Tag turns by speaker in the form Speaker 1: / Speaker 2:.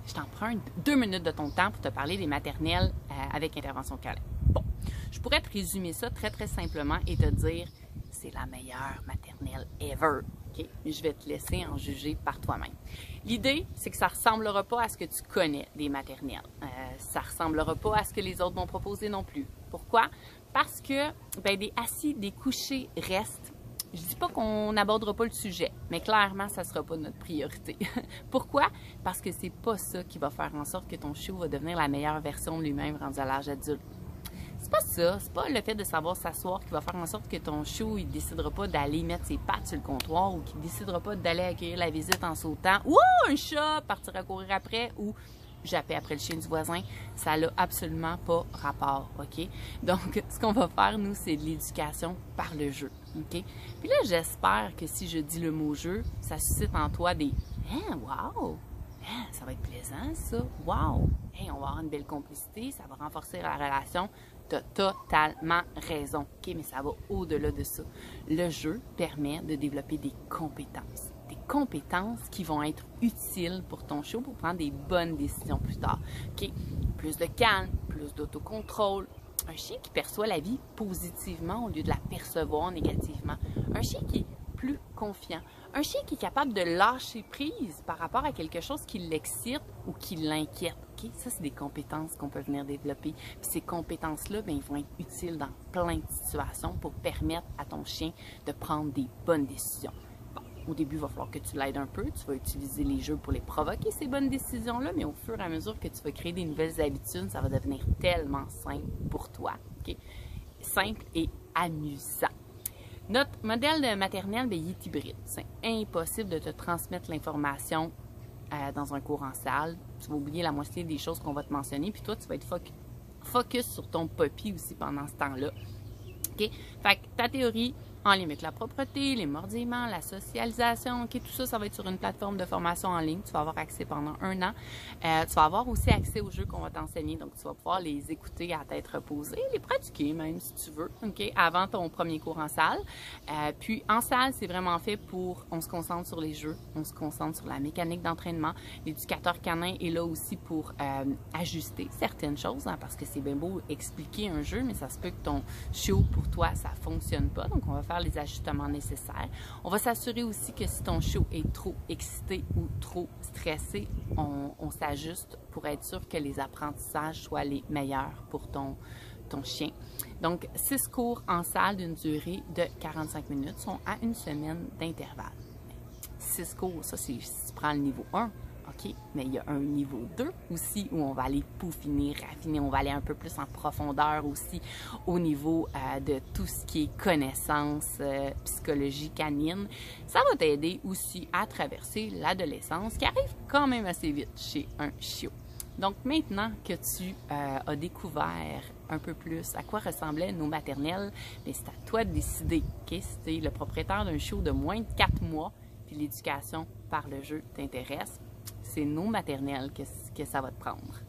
Speaker 1: je t'emprunte 2 minutes de ton temps pour te parler des maternelles avec intervention câlin. Bon, je pourrais te résumer ça très, très simplement et te dire, c'est la meilleure maternelle ever. OK? Je vais te laisser en juger par toi-même. L'idée, c'est que ça ne ressemblera pas à ce que tu connais des maternelles. Ça ne ressemblera pas à ce que les autres vont proposer non plus. Pourquoi? Parce que des assis, des couchés restent. Je dis pas qu'on n'abordera pas le sujet, mais clairement, ça ne sera pas notre priorité. Pourquoi? Parce que c'est pas ça qui va faire en sorte que ton chiot va devenir la meilleure version de lui-même rendu à l'âge adulte. C'est pas ça, c'est pas le fait de savoir s'asseoir qui va faire en sorte que ton chiot, il décidera pas d'aller mettre ses pattes sur le comptoir ou qu'il décidera pas d'aller accueillir la visite en sautant. Ou un chat, partir à courir après ou japper après le chien du voisin. Ça n'a absolument pas rapport, OK? Donc, ce qu'on va faire, nous, c'est de l'éducation par le jeu, OK? Puis là, j'espère que si je dis le mot jeu, ça suscite en toi des « Hein, wow! Hein, ça va être plaisant, ça! Wow! Hey, on va avoir une belle complicité, ça va renforcer la relation. » Tu as totalement raison, OK? Mais ça va au-delà de ça. Le jeu permet de développer des compétences. Des compétences qui vont être utiles pour ton chiot pour prendre des bonnes décisions plus tard. OK? Plus de calme, plus d'autocontrôle. Un chien qui perçoit la vie positivement au lieu de la percevoir négativement. Un chien qui est plus confiant. Un chien qui est capable de lâcher prise par rapport à quelque chose qui l'excite ou qui l'inquiète. Okay? Ça, c'est des compétences qu'on peut venir développer. Puis ces compétences-là, ils vont être utiles dans plein de situations pour permettre à ton chien de prendre des bonnes décisions. Bon, au début, il va falloir que tu l'aides un peu. Tu vas utiliser les jeux pour les provoquer, ces bonnes décisions-là, mais au fur et à mesure que tu vas créer des nouvelles habitudes, ça va devenir tellement simple pour toi. Okay? Simple et amusant. Notre modèle de maternelle, il est hybride. C'est impossible de te transmettre l'information dans un cours en salle. Tu vas oublier la moitié des choses qu'on va te mentionner, puis toi, tu vas être focus sur ton puppy aussi pendant ce temps-là. OK? Fait que ta théorie, en lien avec la propreté, les mordillements, la socialisation, OK? Tout ça, ça va être sur une plateforme de formation en ligne. Tu vas avoir accès pendant 1 an. Tu vas avoir aussi accès aux jeux qu'on va t'enseigner. Donc, tu vas pouvoir les écouter à tête reposée, les pratiquer même si tu veux, OK? Avant ton premier cours en salle. Puis, en salle, c'est vraiment fait pour... On se concentre sur les jeux. On se concentre sur la mécanique d'entraînement. L'éducateur canin est là aussi pour ajuster certaines choses, hein, parce que c'est bien beau expliquer un jeu, mais ça se peut que ton chiot, pour toi, ça fonctionne pas. Donc, on va faire les ajustements nécessaires. On va s'assurer aussi que si ton chiot est trop excité ou trop stressé, on s'ajuste pour être sûr que les apprentissages soient les meilleurs pour ton chien. Donc, 6 cours en salle d'une durée de 45 minutes sont à 1 semaine d'intervalle. 6 cours, ça c'est si tu prends le niveau 1. OK, mais il y a un niveau 2 aussi où on va aller peaufiner, raffiner, on va aller un peu plus en profondeur aussi au niveau de tout ce qui est connaissance, psychologie canine. Ça va t'aider aussi à traverser l'adolescence qui arrive quand même assez vite chez un chiot. Donc maintenant que tu as découvert un peu plus à quoi ressemblaient nos maternelles, c'est à toi de décider. Okay? Si tu es le propriétaire d'un chiot de moins de 4 mois, puis l'éducation par le jeu t'intéresse, c'est nos maternelles que ça va te prendre.